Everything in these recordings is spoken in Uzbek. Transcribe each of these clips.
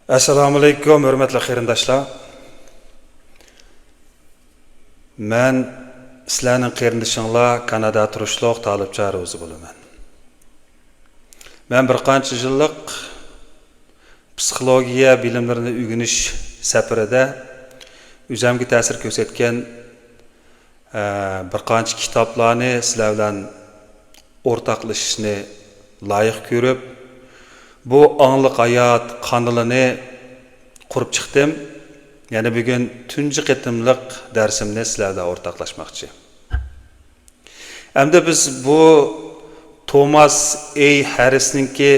Assalomu alaykum, hurmatli qarindoshlar. Men sizlarning qarindishinglar Kanada turishliq talabchi o'zi bo'laman. Men bir qancha yillik psixologiya bilimlarini o'rganish safarida o'zimga ta'sir ko'rsatgan bir qancha kitoblarni sizlar bilan o'rtoqlashishni loyiq ko'rib, bu angliq hayot kanalini qurib chiqdim. Yani bugün tunji qitimliq darsimni sizlarga o'rtoqlashmoqchi. Hamda biz bu Thomas A. Harris'ninki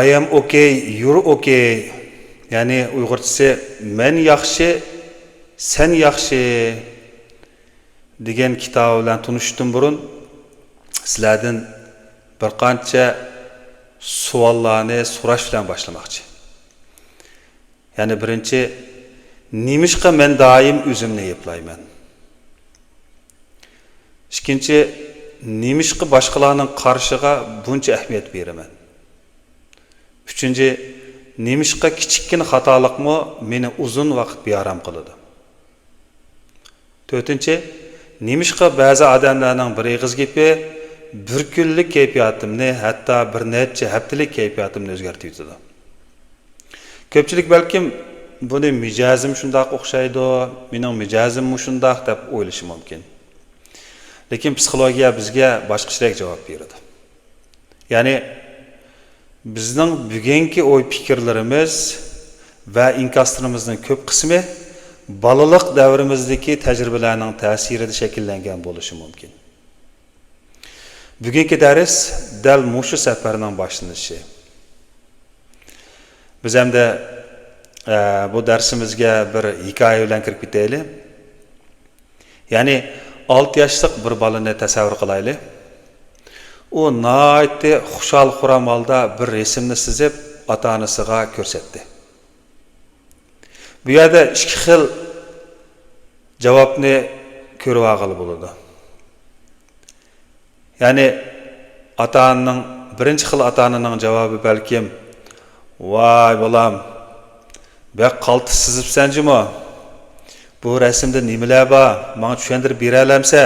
I am okay, you're okay, yani Uyg'urchasi men yaxshi, sen yaxshi degan kitob bilan tanishdim burun sizlardan bir qancha savollarni so'rash bilan boshlamoqchi. Yani birinchi, nimishqa men doim o'zimni yeplayman? Ikkinchi, nimishqa boshqalarning qarshiga buncha ahamiyat beraman? Uchinchi, nimishqa kichikkina xatolikmi meni uzun vaqt bearam qiladi? To'rtinchi, nimishqa ba'zi odamlarning bir eg'iz gapi bir kunlik kayfiyatimni, hatto bir necha haftalik kayfiyatimni o'zgartirib yutadi. Ko'pchilik balkim buni mijozim shundoq o'xshaydi, mening mijozim shundoq deb o'ylashi mumkin. Lekin psixologiya bizga boshqacharoq javob beradi. Ya'ni bizning bugungi o'y fikrlarimiz va inkaslarimizning ko'p qismi balalik davrimizdagi tajribalarning ta'sirida shakllangan bo'lishi mumkin. Bugungi dars dal mushu safarning boshlanishi. Biz hamda bu darsimizga bir hikoya bilan kirib ketaylik. Ya'ni 6 yoshlik bir bolani tasavvur qilaylik. U nihoyatda xushal xuramalda bir rasmni chizib ota-onasiga ko'rsatdi. Bu yerda ikki xil javobni ko'rib olg'ili bo'ladi. Ya'ni ota-onaning birinchi xil ota-onaning javobi balkim "Voy bolam, bek qaltis chizibsanjimi? Bu rasmda nimalar bor? Menga tushuntirib bera olamsa?"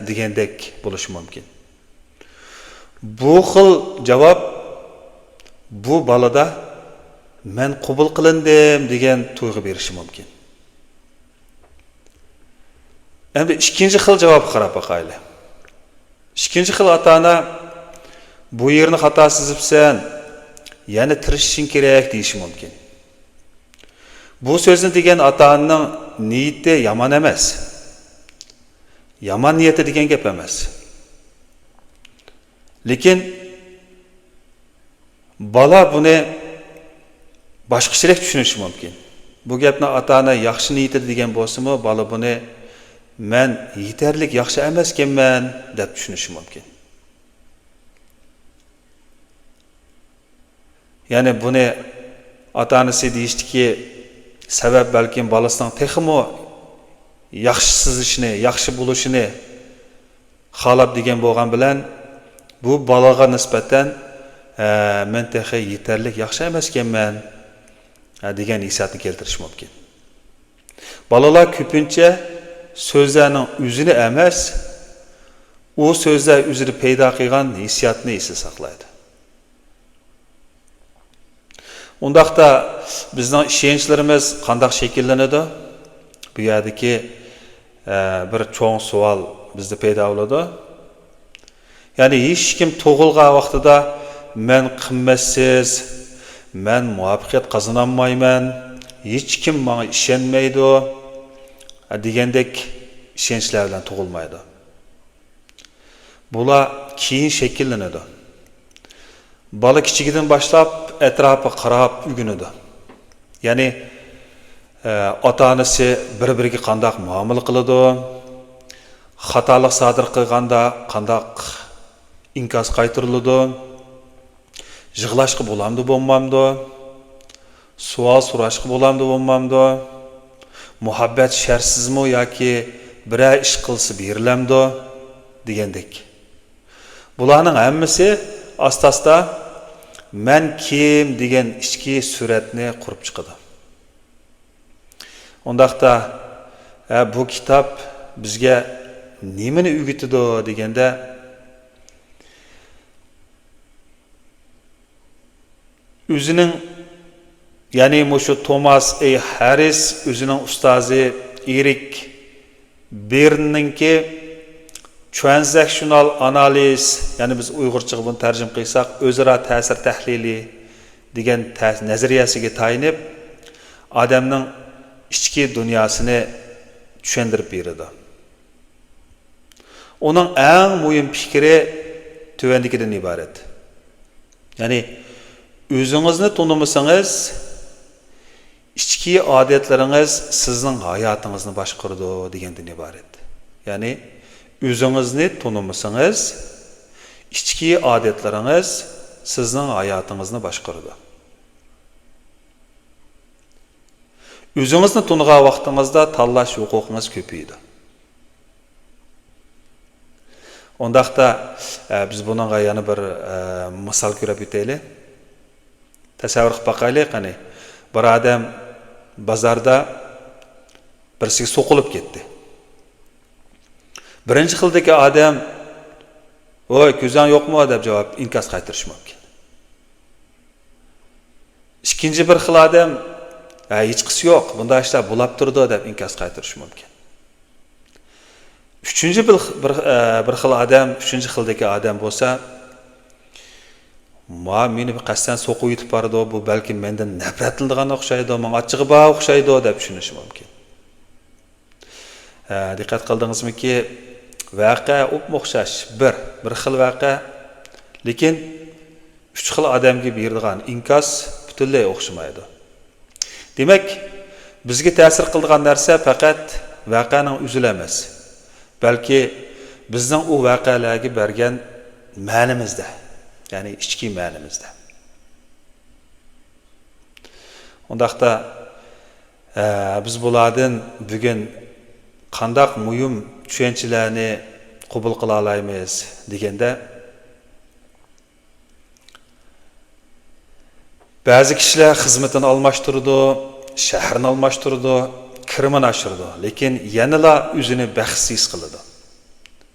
degandek bo'lishi mumkin. Bu xil javob bu bolada men qabul qilindim degan tuyg'u berishi mumkin. Endi ikkinchi xil javob qarab boqaylik. Ikkinchi xil ota-ona bu yerni xato chizibsan, yani tirishishing kerak deyishi mumkin. Bu so'zni degan ota-onaning niyati yomon emas. Yomon niyati degan gap emas. Lekin bola buni boshqacharoq tushunishi mumkin. Bu gapni ota-ona yaxshi niyati degan bo'lsa-mu, bola buni men yetarlik yaxshi emaskenman deb tushunishi mumkin. Yani buni ota-onasi deyishdiki, sabab balkim bolasining texmo yaxshi chizishini, yaxshi bo'lishini xohlab degan bo'lgan bilan bu bolaga nisbatan men texi yetarlik yaxshi emaskenman degan hissiyatni keltirish mumkin. Bolalar ko'pincha so'zlarning o'zini emas, u so'zlar o'zini paydo qilgan hissiyatni esda saqlaydi. Undaqda bizning ishonchlarimiz qanday shakllanadi? Bu yerdagi bir cho'ng savol bizda paydo bo'ladi. Ya'ni hech kim tug'ilgan vaqtida men qimmatsiz, men muvaffaqiyat qozona olmayman, hech kim menga ishonmaydi degandek ishonchlar bilan tug'ilmaydi. Bular keyin shakllanadi. Bola kichigidan boshlab atrofiga qarab o'rganadi. Ya'ni ota-onasi bir-biriga qanday muomala qiladi, xatolik sodir qilganda qanday inkos qaytariladi, yig'lashga bo'lamdi, bo'lmamdi, savol so'rashga bo'lamdi, bo'lmamdi, muhabbat sharsizmi yoki biror ish qilsa berilamdi degandek. Bularning hammasi asta-asta "Мен ким" деген ішкі суретni qurib chiqadi. Ondaqda bu kitap bizga nimani o'rgatadi deganda o'zining ya'ni mushu Thomas A. Harris o'zining ustozi Erik Berningki transactional analysis, ya'ni biz Uyg'urchaga buni tarjima qilsak, o'zaro ta'sir tahlili degan nazariyasiga tayinib, odamning ichki dunyosini tushuntirib beradi. Uning eng muhim fikri tuvandikidan iborat. Ya'ni o'zingizni tanımasanız, ichki odatlaringiz sizning hayotingizni boshqaradi degandan iborat. Ya'ni o'zingizni tanımasanız, ichki odatlaringiz sizning hayotingizni boshqaradi. O'zingizni tanıgan vaqtingizda tanlash huquqingiz ko'payadi. Ondaqda biz buningga yana bir misol ko'rib o'taylik. Tasavvur qilib boqaylik, qani bir odam bozorda birisiga so'qilib ketdi. Birinchi xildagi odam "Voy, ko'zing yo'qmi?" deb javob inkos qaytarish mumkin. Ikkinchi bir xil odam hech qisi yo'q, bunday ishlar bo'lib turdi deb inkos qaytarish mumkin. Üçüncü bir xil odam, üçüncü xildagi odam bo'lsa, meni qasddan so'qib yetib bordi, bu balki mendan nafratlanadigan o'xshaydi, menga achchig'i bor o'xshaydi deb tushunish mumkin. Diqqat qildingizmi-ki, voqea o'xshash bir xil voqea, lekin uch xil odamga berilgan inkos butunlay o'xshamaydi. Demak, bizga ta'sir qiladigan narsa faqat voqeaning o'zi emas, balki bizning u voqealarga bergan ma'nimizda, ya'ni ichki ma'nimizda. Ondaqda biz bulardan bugun qandaq muhim tushunchalarni qabul qila olamiz deganda, ba'zi kishilar xizmatini almashtirdi, shaharni almashtirdi, kirimini oshirdi, lekin yanada o'zini baxtsiz qiladi.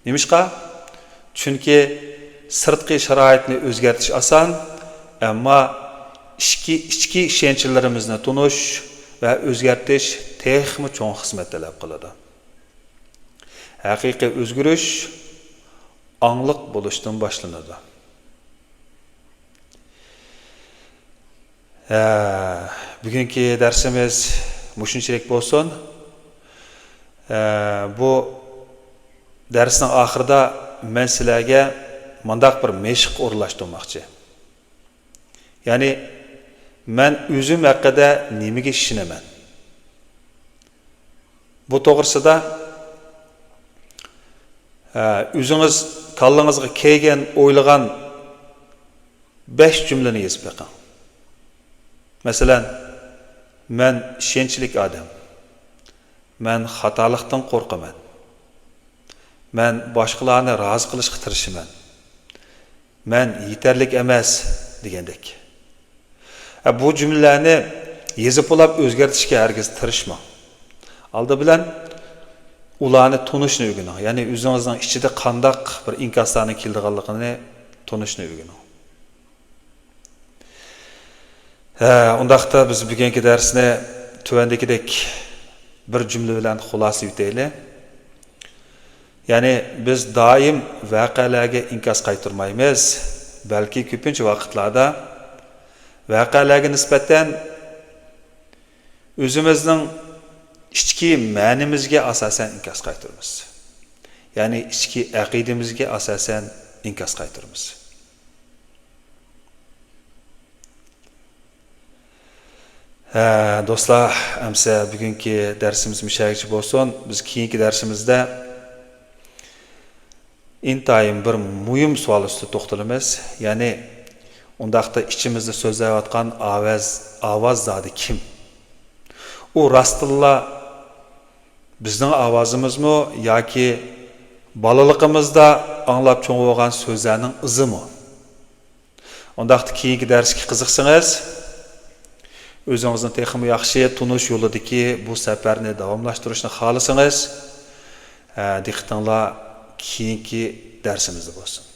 Nimishqa? Chunki sirtqi sharoitni o'zgartirish oson, ammo ichki ishonchlarimizni tunish va o'zgartirish texmi cho'ng xizmat talab qiladi. Haqiqiy o'zgarish angliq bo'lishdan boshlanadi. Bugungi darsimiz mushunchalik bo'lsin. Bu darsning oxirida men sizlarga mundaq bir meshq o'rlashtirmoqchi. Ya'ni men o'zim haqida nimaga ishonaman? Bu to'g'risida o'zingiz kallangizga kelgan, o'ylagan 5 jumlani yozib qo'ying. Masalan, men ishonchlik odam. Men xatolikdan qo'rqaman. Men boshqalarni rozi qilishga tirishaman. Men yetarlik emas degandek. Bu jumlalarni yezib olib o'zgartirishga hargiz tirishmang. Aldi bilan ularni tunishni o'rganing. Ya'ni o'zingizning ichida qandaq bir inkoslarni keldiganligini tunishni o'rganing. Undaqda biz bugungi darsni tuvandagidek bir jumla bilan xulosa etaylik. Ya'ni biz doim voqealarga inkos qaytarmaymiz, balki ko'pincha vaqtlarda voqealarga nisbatan o'zimizning ichki ma'nimizga asosan inkos qaytaramiz. Ya'ni ichki aqidamizga asosan inkos qaytaramiz. Do'stlar, amsa bugungi darsimiz mushagichi bo'lsin. Biz keyingi darsimizda intayin bir muhim savol ustida to'xtalamiz. Ya'ni undaqda ichimizda so'zlayotgan ovoz zoti kim? U rostilla bizning ovozimizmi yoki bolaligimizda anglab cho'ng bo'lgan so'zlarning izimi? Ondaqda keyingi darsga qiziqsangiz, o'zingizni texmi yaxshi tunish yo'lidagi bu safarni davomlashtirishni xohlasangiz, diqqatinglar keyingi darsimizda bo'lsin.